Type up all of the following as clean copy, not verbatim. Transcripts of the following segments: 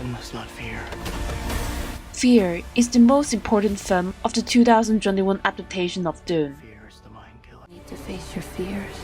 must not fear. Fear is the most important theme of the 2021 adaptation of Dune. Fear is the mind killer. You need to face your fears.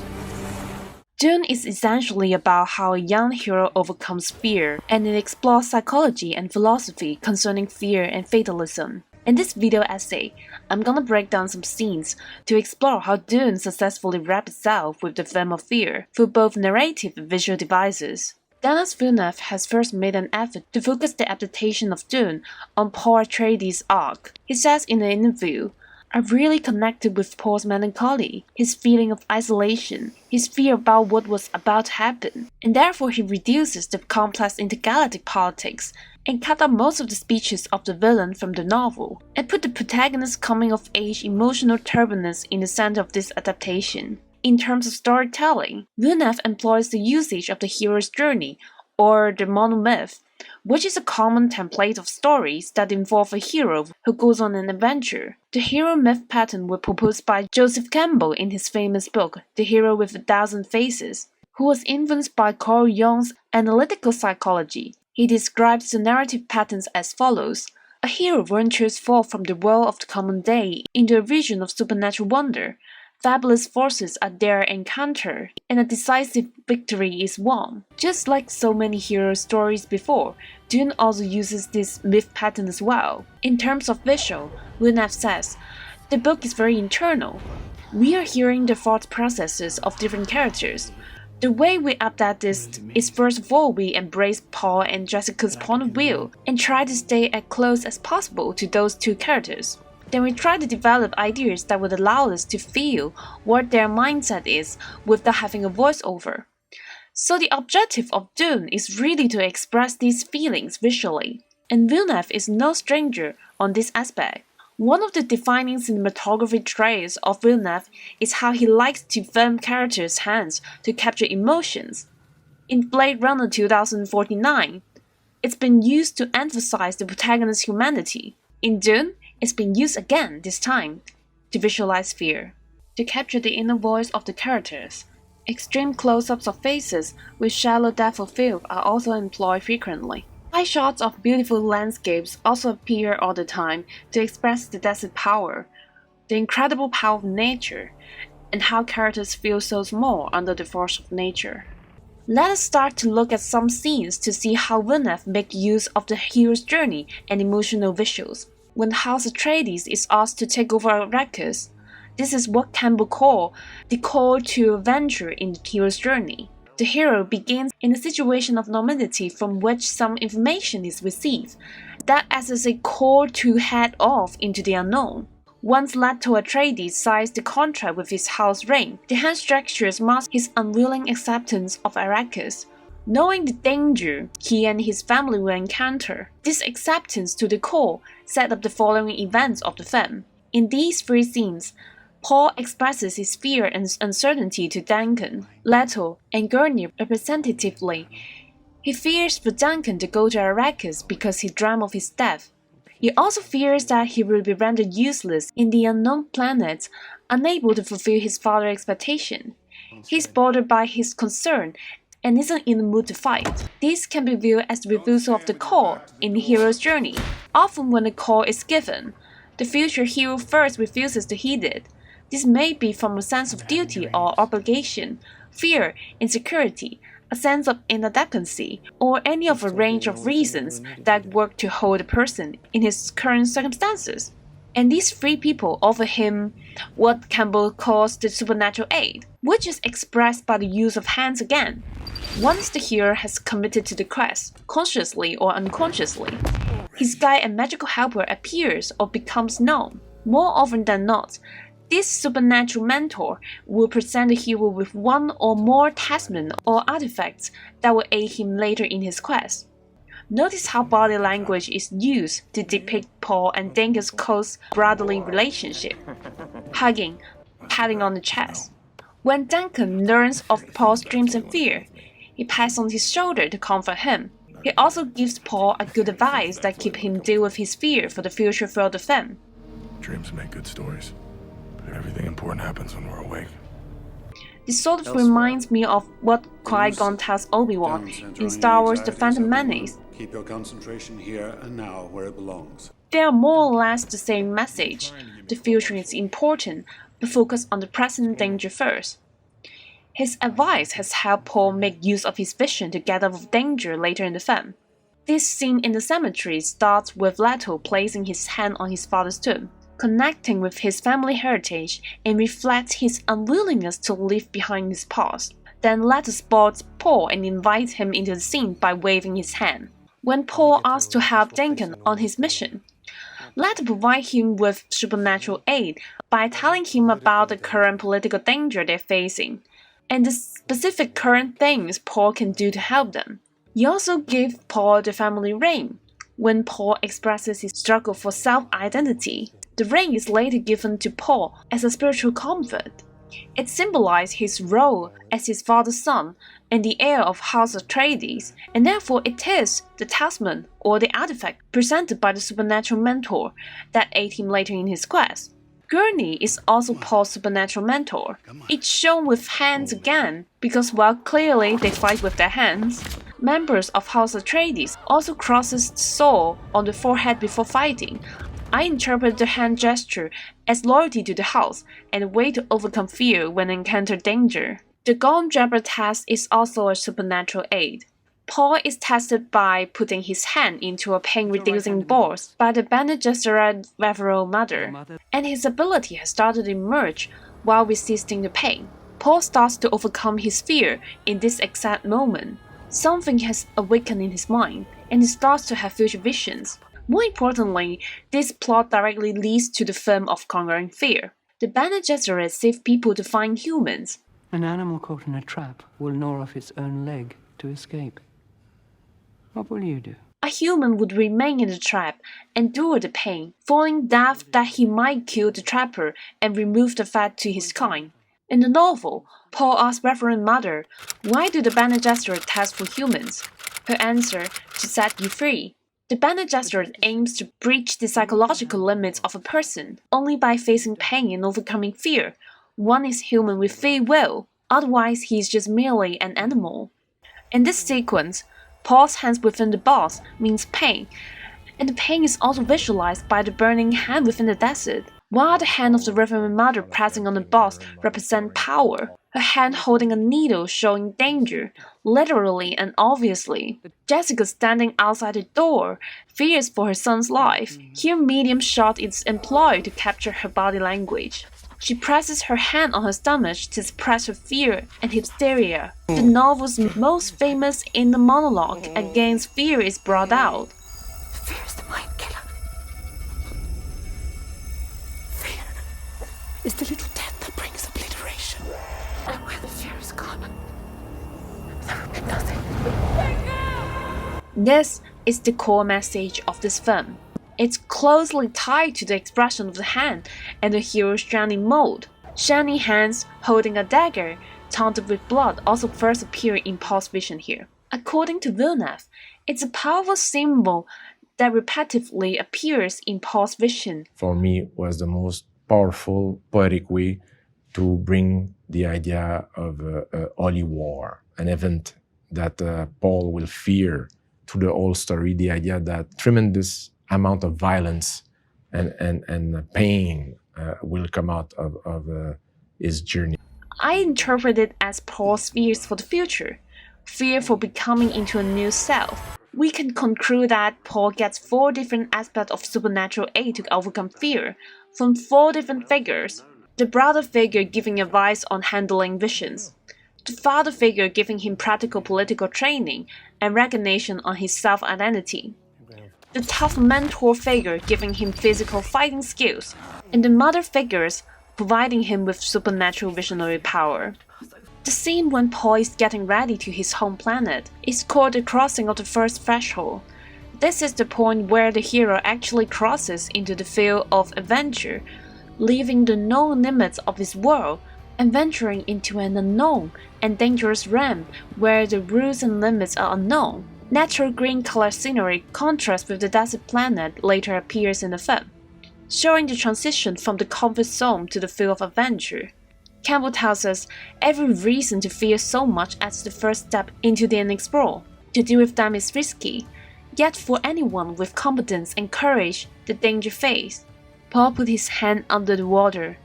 Dune is essentially about how a young hero overcomes fear, and it explores psychology and philosophy concerning fear and fatalism. In this video essay, I'm gonna break down some scenes to explore how Dune successfully wraps itself with the theme of fear through both narrative and visual devices. Denis Villeneuve has first made an effort to focus the adaptation of Dune on Paul Atreides' arc. He says in an interview, "I really connected with Paul's melancholy, his feeling of isolation, his fear about what was about to happen, and therefore he reduces the complex intergalactic politics and cut out most of the speeches of the villain from the novel, and put the protagonist's coming-of-age emotional turbulence in the center of this adaptation." In terms of storytelling, Villeneuve employs the usage of the hero's journey, or the monomyth, which is a common template of stories that involve a hero who goes on an adventure. The hero myth pattern was proposed by Joseph Campbell in his famous book, The Hero with a Thousand Faces, who was influenced by Carl Jung's analytical psychology. He describes the narrative patterns as follows. A hero ventures forth from the world of the common day into a region of supernatural wonder. Fabulous forces are there encountered, and a decisive victory is won. Just like so many hero stories before, Dune also uses this myth pattern as well. In terms of visual, Villeneuve says, "The book is very internal. We are hearing the thought processes of different characters. The way we adapt this is first of all we embrace Paul and Jessica's point of view and try to stay as close as possible to those two characters. Then we try to develop ideas that would allow us to feel what their mindset is without having a voiceover." So the objective of Dune is really to express these feelings visually, and Villeneuve is no stranger on this aspect. One of the defining cinematography traits of Villeneuve is how he likes to film characters' hands to capture emotions. In Blade Runner 2049, it's been used to emphasize the protagonist's humanity. In Dune, it's been used again this time to visualize fear. To capture the inner voice of the characters, extreme close-ups of faces with shallow depth of field are also employed frequently. High shots of beautiful landscapes also appear all the time to express the desert power, the incredible power of nature, and how characters feel so small under the force of nature. Let us start to look at some scenes to see how Villeneuve makes use of the hero's journey and emotional visuals. When House Atreides is asked to take over Arrakis, this is what Campbell called the call to adventure in the hero's journey. The hero begins in a situation of normality from which some information is received, that acts as a call to head off into the unknown. Once Leto Atreides signs the contract with his house ring, the hand gestures mask his unwilling acceptance of Arrakis, knowing the danger he and his family will encounter. This acceptance to the call set up the following events of the film. In these three scenes, Paul expresses his fear and uncertainty to Duncan, Leto, and Gurney representatively. He fears for Duncan to go to Arrakis because he dreamt of his death. He also fears that he will be rendered useless in the unknown planet, unable to fulfill his father's expectation. He's bothered by his concern and isn't in the mood to fight. This can be viewed as the refusal of the call in the hero's journey. Often when a call is given, the future hero first refuses to heed it. This may be from a sense of duty or obligation, fear, insecurity, a sense of inadequacy, or any of a range of reasons that work to hold a person in his current circumstances. And these three people offer him what Campbell calls the supernatural aid, which is expressed by the use of hands again. Once the hero has committed to the quest, consciously or unconsciously, his guide and magical helper appears or becomes known. More often than not, this supernatural mentor will present the hero with one or more talismans or artifacts that will aid him later in his quest. Notice how body language is used to depict Paul and Duncan's close brotherly relationship. Hugging, patting on the chest. When Duncan learns of Paul's dreams and fear, he pats on his shoulder to comfort him. He also gives Paul a good advice that keeps him deal with his fear for the future throughout the film. Dreams make good stories, but everything important happens when we're awake. This sort of reminds me of what Qui-Gon tells Obi-Wan in Star Wars The Phantom Menace. Keep your concentration here and now where it belongs. They are more or less the same message. The future is important, but focus on the present danger first. His advice has helped Paul make use of his vision to get out of danger later in the film. This scene in the cemetery starts with Leto placing his hand on his father's tomb, connecting with his family heritage and reflects his unwillingness to leave behind his past. Then Leto spots Paul and invites him into the scene by waving his hand. When Paul asks to help Duncan on his mission, Leto provides him with supernatural aid by telling him about the current political danger they're facing, and the specific current things Paul can do to help them. He also gives Paul the family ring. When Paul expresses his struggle for self-identity, the ring is later given to Paul as a spiritual comfort. It symbolizes his role as his father's son and the heir of House Atreides, and therefore it is the talisman or the artifact presented by the supernatural mentor that aid him later in his quest. Gurney is also Paul's supernatural mentor. It's shown with hands again, because while clearly they fight with their hands, members of House Atreides also crosses the sword on the forehead before fighting. I interpret the hand gesture as loyalty to the house and a way to overcome fear when encounter danger. The gum jabber test is also a supernatural aid. Paul is tested by putting his hand into a pain-reducing box by the Bene Gesserit Reverend Mother, and his ability has started to emerge while resisting the pain. Paul starts to overcome his fear in this exact moment. Something has awakened in his mind, and he starts to have future visions. More importantly, this plot directly leads to the theme of conquering fear. The Bene Gesserit save people to find humans. An animal caught in a trap will gnaw off its own leg to escape. What will you do? A human would remain in the trap, endure the pain, falling death that he might kill the trapper and remove the fat to his kind. In the novel, Paul asks Reverend Mother, why do the Bene Gesserit test for humans? Her answer, to set you free. The Bene Gesserit aims to breach the psychological limits of a person only by facing pain and overcoming fear. One is human with free will, otherwise he is just merely an animal. In this sequence, Paul's hands within the box means pain, and the pain is also visualized by the burning hand within the desert, while the hand of the Reverend Mother pressing on the box represents power, her hand holding a needle showing danger, literally and obviously. Jessica standing outside the door, fears for her son's life. Here medium shot is employed to capture her body language. She presses her hand on her stomach to suppress her fear and hysteria. The novel's most famous inner monologue against fear is brought out. Fear is the mind killer. Fear is the little death that brings obliteration. And where the fear is gone, there will be nothing. This is the core message of this film. It's closely tied to the expression of the hand and the hero's shining mode. Shiny hands holding a dagger, tainted with blood, also first appear in Paul's vision here. According to Villeneuve, it's a powerful symbol that repetitively appears in Paul's vision. For me, was the most powerful, poetic way to bring the idea of a holy war, an event that Paul will fear through the whole story, the idea that tremendous amount of violence and pain will come out of his journey. I interpret it as Paul's fears for the future, fear for becoming into a new self. We can conclude that Paul gets 4 different aspects of supernatural aid to overcome fear, from 4 different figures. The brother figure giving advice on handling visions, the father figure giving him practical political training and recognition on his self-identity, the tough mentor figure giving him physical fighting skills, and the mother figures providing him with supernatural visionary power. The scene when Paul is getting ready to his home planet is called the crossing of the first threshold. This is the point where the hero actually crosses into the field of adventure, leaving the known limits of his world and venturing into an unknown and dangerous realm where the rules and limits are unknown. Natural green color scenery contrasts with the desert planet later appears in the film, showing the transition from the comfort zone to the field of adventure. Campbell tells us every reason to fear so much as the first step into the unexplored. To deal with them is risky. Yet for anyone with competence and courage, the danger faced, Paul put his hand under the water,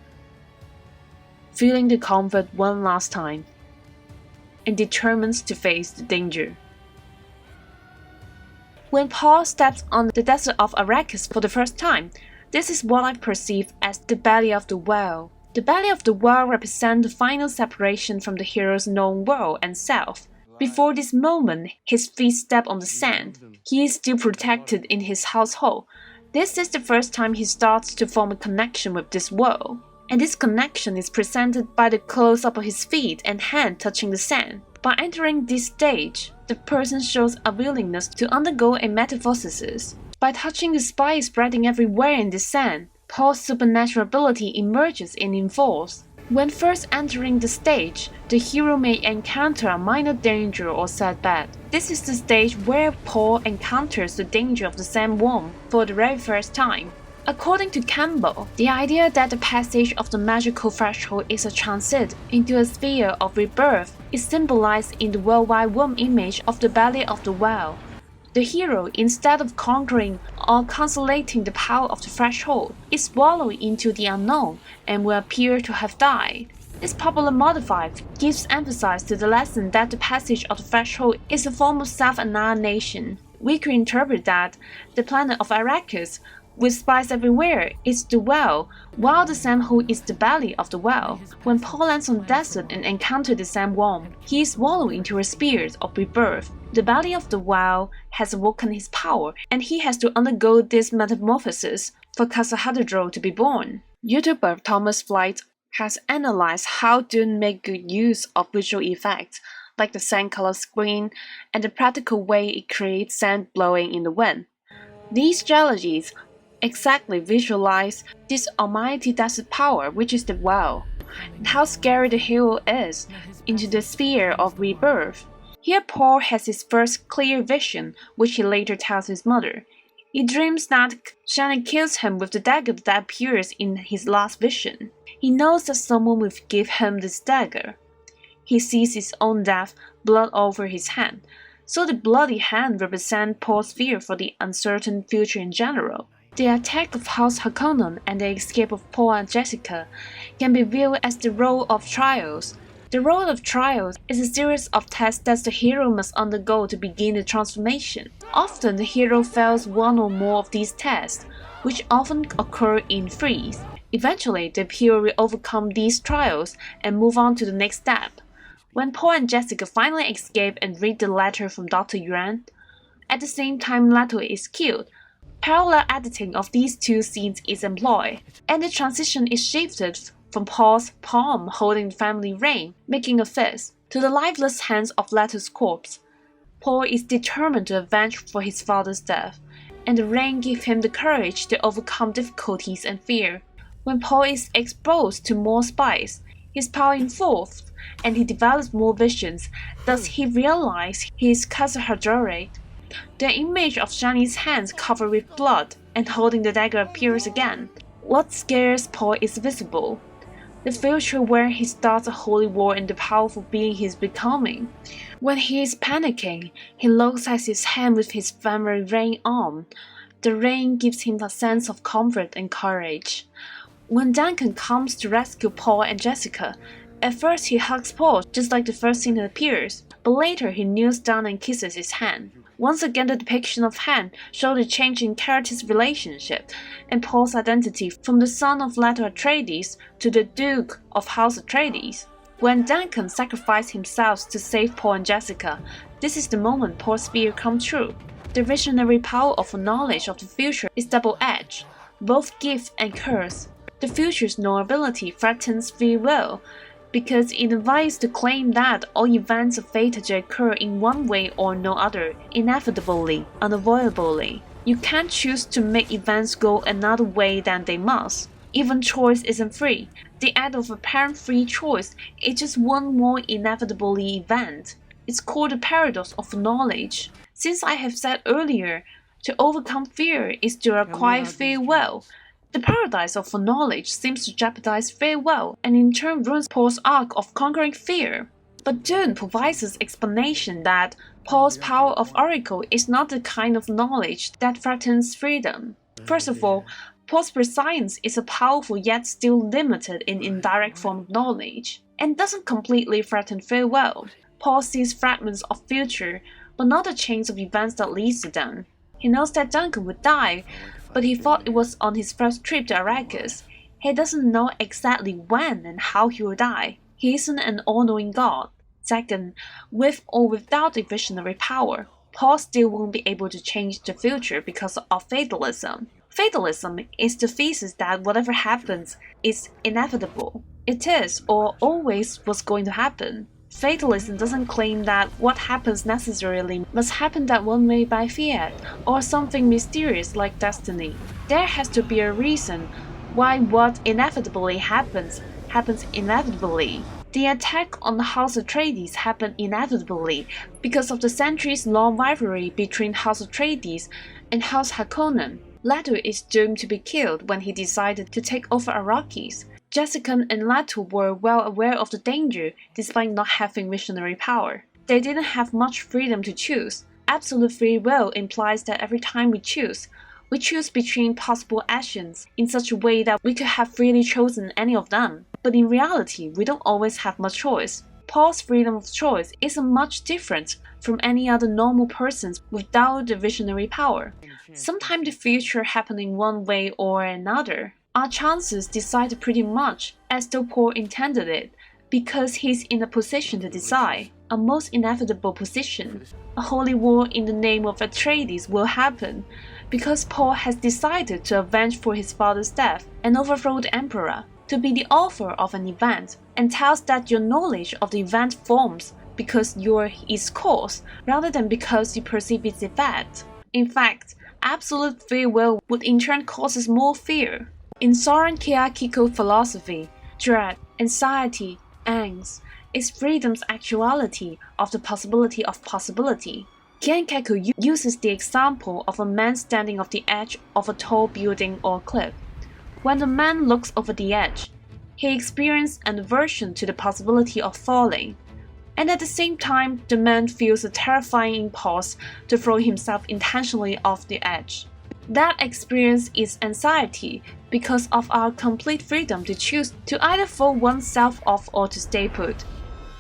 feeling the comfort one last time, and determines to face the danger. When Paul steps on the desert of Arrakis for the first time, this is what I perceive as the belly of the whale. The belly of the whale represents the final separation from the hero's known world and self. Before this moment, his feet step on the sand. He is still protected in his household. This is the first time he starts to form a connection with this world. And this connection is presented by the close-up of his feet and hand touching the sand. By entering this stage, the person shows a willingness to undergo a metamorphosis. By touching the spike spreading everywhere in the sand, Paul's supernatural ability emerges in force. When first entering the stage, the hero may encounter a minor danger or setback. This is the stage where Paul encounters the danger of the sand worm for the very first time. According to Campbell, the idea that the passage of the magical threshold is a transit into a sphere of rebirth is symbolized in the worldwide worm image of the belly of the whale. The hero, instead of conquering or consolidating the power of the threshold, is swallowed into the unknown and will appear to have died. This popular modifier gives emphasis to the lesson that the passage of the threshold is a form of self-annihilation. We could interpret that the planet of Arrakis, with spies everywhere, is the whale, while the sand hole is the belly of the whale. When Paul lands on the desert and encounters the sandworm, he is swallowed into a spirit of rebirth. The belly of the whale has awoken his power, and he has to undergo this metamorphosis for Cathedral to be born. YouTuber Thomas Flight has analyzed how Dune make good use of visual effects, like the sand color screen and the practical way it creates sand blowing in the wind. These strategies exactly visualize this almighty desert power, which is the whale, and how scary the hero is into the sphere of rebirth. Here Paul has his first clear vision, which he later tells his mother. He dreams that Shannon kills him with the dagger that appears in his last vision. He knows that someone will give him this dagger. He sees his own death, blood over his hand, so the bloody hand represents Paul's fear for the uncertain future in general. The attack of House Harkonnen and the escape of Paul and Jessica can be viewed as the role of trials. The role of trials is a series of tests that the hero must undergo to begin the transformation. Often the hero fails one or more of these tests, which often occur in threes. Eventually, the hero will overcome these trials and move on to the next step. When Paul and Jessica finally escape and read the letter from Dr. Yuan, at the same time Leto is killed, parallel editing of these two scenes is employed, and the transition is shifted from Paul's palm holding the family ring, making a fist, to the lifeless hands of Leto's corpse. Paul is determined to avenge for his father's death, and the ring gives him the courage to overcome difficulties and fear. When Paul is exposed to more spies, his power evolves, and he develops more visions. Thus he realizes he is Cathedral. The image of Shani's hands covered with blood and holding the dagger appears again. What scares Paul is visible. The future where he starts a holy war and the powerful being he is becoming. When he is panicking, he looks at his hand with his family ring on. The ring gives him a sense of comfort and courage. When Duncan comes to rescue Paul and Jessica, at first he hugs Paul just like the first scene appears, but later he kneels down and kisses his hand. Once again, the depiction of hand shows the change in characters' relationship and Paul's identity from the son of Leto Atreides to the Duke of House Atreides. When Duncan sacrificed himself to save Paul and Jessica, this is the moment Paul's fear comes true. The visionary power of knowledge of the future is double-edged, both gift and curse. The future's knowability threatens free will, because it invites the claim that all events are fated to occur in one way or no other, inevitably, unavoidably. You can't choose to make events go another way than they must. Even choice isn't free. The act of apparent free choice is just one more inevitably event. It's called the paradox of knowledge. Since I have said earlier, to overcome fear is to acquire free will. The paradox of knowledge seems to jeopardize free will and in turn ruins Paul's arc of conquering fear. But Dune provides us explanation that Paul's power of oracle is not the kind of knowledge that threatens freedom. First of all, Paul's prescience is a powerful yet still limited in indirect form of knowledge, and doesn't completely threaten free will. Paul sees fragments of future, but not the chains of events that leads to them. He knows that Duncan would die, but he thought it was on his first trip to Arrakis. He doesn't know exactly when and how he will die. He isn't an all-knowing God. Second, with or without a visionary power, Paul still won't be able to change the future because of fatalism. Fatalism is the thesis that whatever happens is inevitable. It is, or always was going to happen. Fatalism doesn't claim that what happens necessarily must happen that one way by fiat, or something mysterious like destiny. There has to be a reason why what inevitably happens inevitably. The attack on the House Atreides happened inevitably because of the centuries-long rivalry between House Atreides and House Harkonnen. Leto is doomed to be killed when he decided to take over Arrakis. Jessica and Leto were well aware of the danger despite not having visionary power. They didn't have much freedom to choose. Absolute free will implies that every time we choose between possible actions in such a way that we could have freely chosen any of them. But in reality, we don't always have much choice. Paul's freedom of choice isn't much different from any other normal person's without the visionary power. Sometimes the future happening one way or another. Our chances decide pretty much as though Paul intended it, because he's in a position to decide, a most inevitable position. A holy war in the name of Atreides will happen, because Paul has decided to avenge for his father's death and overthrow the emperor. To be the author of an event entails that your knowledge of the event forms because you're its cause, rather than because you perceive its effect. In fact, absolute free will would in turn cause more fear. In Soren Kierkegaard's philosophy, dread, anxiety, angst is freedom's actuality of the possibility of possibility. Kierkegaard uses the example of a man standing on the edge of a tall building or cliff. When the man looks over the edge, he experiences an aversion to the possibility of falling, and at the same time, the man feels a terrifying impulse to throw himself intentionally off the edge. That experience is anxiety because of our complete freedom to choose to either throw oneself off or to stay put.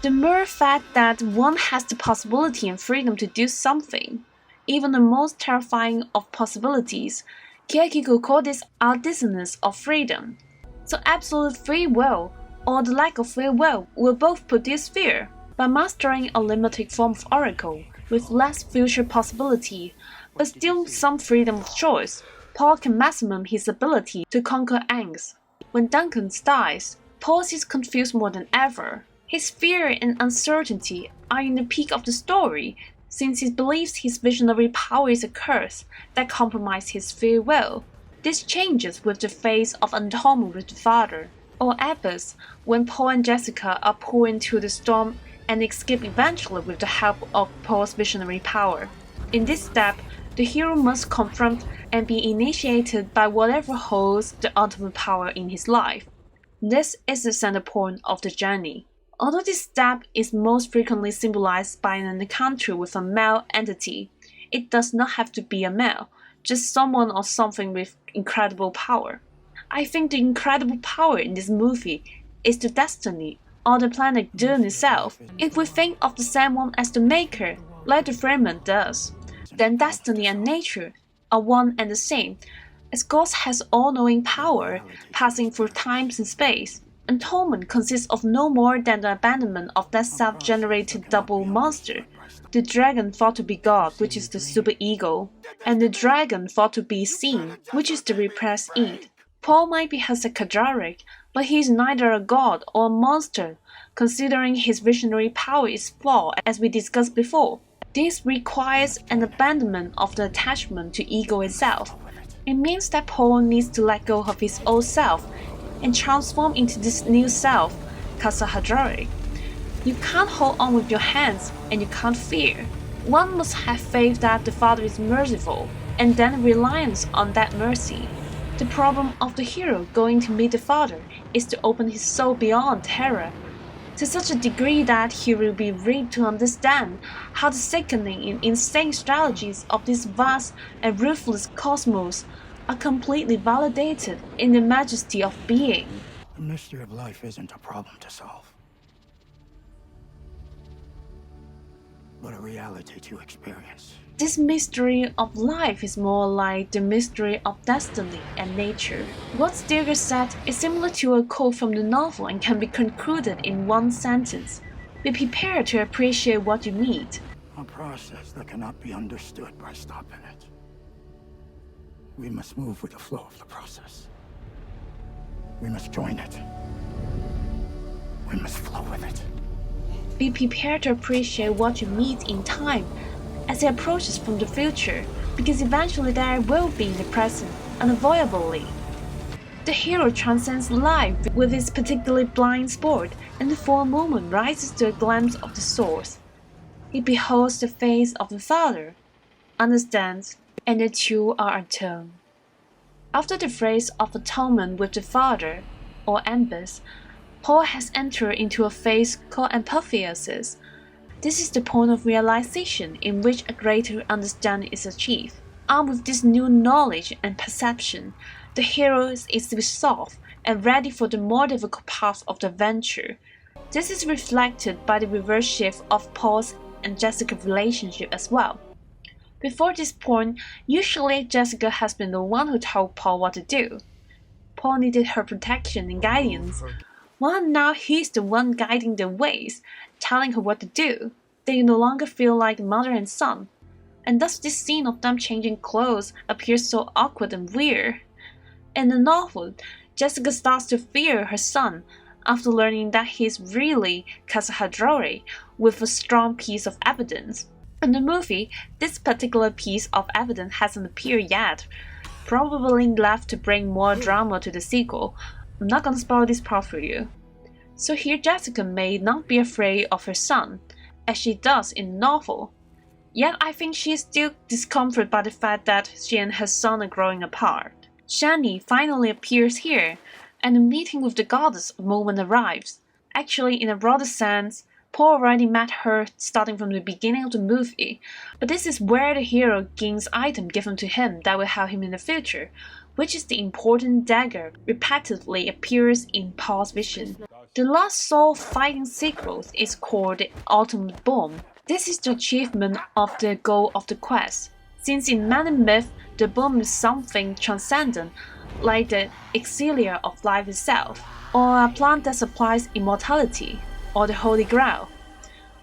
The mere fact that one has the possibility and freedom to do something, even the most terrifying of possibilities, Kierkegaard called this our dissonance of freedom. So absolute free will, or the lack of free will both produce fear. By mastering a limited form of oracle, with less future possibility, but still some freedom of choice, Paul can maximum his ability to conquer angst. When Duncan dies, Paul is confused more than ever. His fear and uncertainty are in the peak of the story, since he believes his visionary power is a curse that compromises his free will. This changes with the phase of atonement with the father, or abyss, when Paul and Jessica are pulled into the storm and escape eventually with the help of Paul's visionary power. In this step, the hero must confront and be initiated by whatever holds the ultimate power in his life. This is the center point of the journey. Although this step is most frequently symbolized by an encounter with a male entity, it does not have to be a male, just someone or something with incredible power. I think the incredible power in this movie is the destiny, or the planet Dune itself. If we think of the same one as the maker, like the Freeman does, then destiny and nature are one and the same, as God has all-knowing power passing through time and space. Atonement consists of no more than the abandonment of that self-generated double monster. The dragon thought to be God, which is the superego, and the dragon thought to be sin, which is the repressed id. Paul might be hesychadric, but he is neither a god or a monster, considering his visionary power is flawed, as we discussed before. This requires an abandonment of the attachment to ego itself. It means that Paul needs to let go of his old self and transform into this new self, Kasahadric. You can't hold on with your hands, and you can't fear. One must have faith that the Father is merciful, and then reliance on that mercy. The problem of the hero going to meet the Father is to open his soul beyond terror. to such a degree that he will be read to understand how the sickening and insane strategies of this vast and ruthless cosmos are completely validated in the majesty of being. The mystery of life isn't a problem to solve, but a reality to experience. This mystery of life is more like the mystery of destiny and nature. What Stilgar said is similar to a quote from the novel and can be concluded in one sentence. Be prepared to appreciate what you meet. A process that cannot be understood by stopping it. We must move with the flow of the process. We must join it. We must flow with it. Be prepared to appreciate what you meet in time as it approaches from the future, because eventually there will be in the present, unavoidably. The hero transcends life with his particularly blind spot, and for a moment rises to a glimpse of the source. He beholds the face of the Father, understands, and the two are atoned. After the phrase of atonement with the Father, or embus, Paul has entered into a phase called apotheosis. This is the point of realization in which a greater understanding is achieved. Armed with this new knowledge and perception, the hero is resolved and ready for the more difficult path of the adventure. This is reflected by the reverse shift of Paul's and Jessica's relationship as well. Before this point, usually Jessica has been the one who told Paul what to do. Paul needed her protection and guidance, while now he's the one guiding their ways, telling her what to do. They no longer feel like mother and son, and thus this scene of them changing clothes appears so awkward and weird. In the novel, Jessica starts to fear her son after learning that he's really Casa Hadrori with a strong piece of evidence. In the movie, this particular piece of evidence hasn't appeared yet, probably left to bring more drama to the sequel. I'm not gonna spoil this part for you. So here Jessica may not be afraid of her son, as she does in the novel. Yet I think she is still discomforted by the fact that she and her son are growing apart. Shani finally appears here, and the meeting with the goddess moment arrives. Actually, in a broader sense, Paul already met her starting from the beginning of the movie, but this is where the hero gains items given to him that will help him in the future, which is the important dagger repetitively appears in Paul's vision. The last sword fighting sequence is called the Ultimate Bomb. This is the achievement of the goal of the quest, since in many myths the bomb is something transcendent, like the elixir of life itself, or a plant that supplies immortality, or the Holy Grail.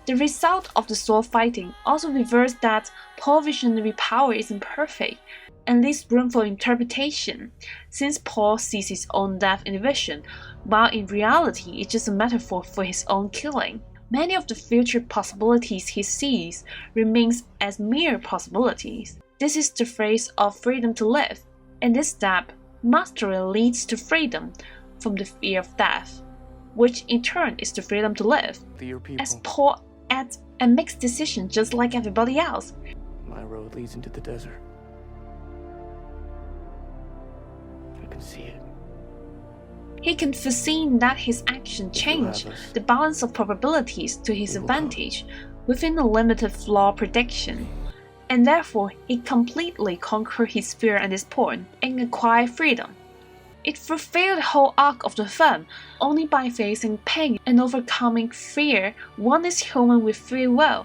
The result of the sword fighting also reveals that Paul's visionary power isn't perfect, and leaves room for interpretation, since Paul sees his own death in the vision, while in reality it's just a metaphor for his own killing. Many of the future possibilities he sees remains as mere possibilities. This is the phrase of freedom to live. In this step, mastery leads to freedom from the fear of death, which in turn is the freedom to live. As Paul acts and makes decisions just like everybody else. My road leads into the desert. I can see it. He can foresee that his actions change the balance of probabilities to his advantage within a limited flaw prediction, and therefore he completely conquered his fear at this point and acquired freedom. It fulfilled the whole arc of the film. Only by facing pain and overcoming fear, one is human with free will.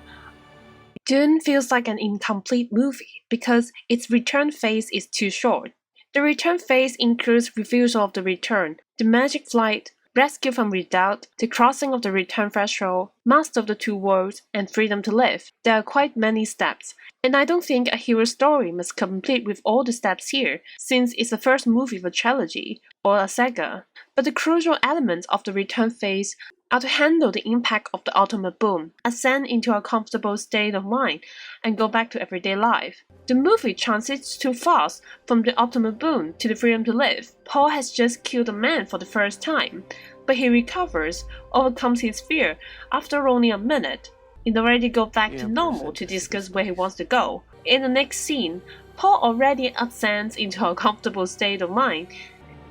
Dune feels like an incomplete movie because its return phase is too short. The return phase includes refusal of the return, the magic flight, rescue from redoubt, the crossing of the return threshold, master of the two worlds, and freedom to live. There are quite many steps, and I don't think a hero story must complete with all the steps here, since it's the first movie of a trilogy, or a saga. But the crucial elements of the return phase are to handle the impact of the ultimate boom, ascend into a comfortable state of mind, and go back to everyday life. The movie transits too fast from the ultimate boom to the freedom to live. Paul has just killed a man for the first time, but he recovers, overcomes his fear after only a minute, in order to go back to normal to discuss where he wants to go. In the next scene, Paul already ascends into a comfortable state of mind,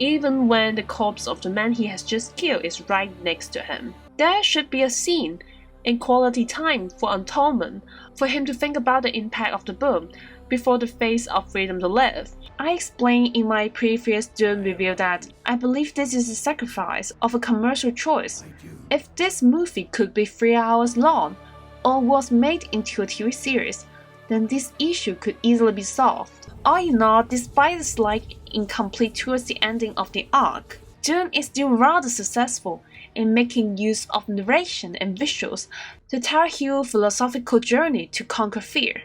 even when the corpse of the man he has just killed is right next to him. There should be a scene in quality time for Untold for him to think about the impact of the boom before the phase of freedom to live. I explained in my previous Dune review that I believe this is a sacrifice of a commercial choice. If this movie could be 3 hours long or was made into a TV series, then this issue could easily be solved. All in all, despite the slight incomplete towards the ending of the arc, Dune is still rather successful in making use of narration and visuals to tell a hero philosophical journey to conquer fear.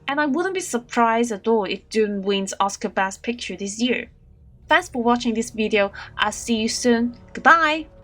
And I wouldn't be surprised at all if Dune wins Oscar Best Picture this year. Thanks for watching this video. I'll see you soon. Goodbye!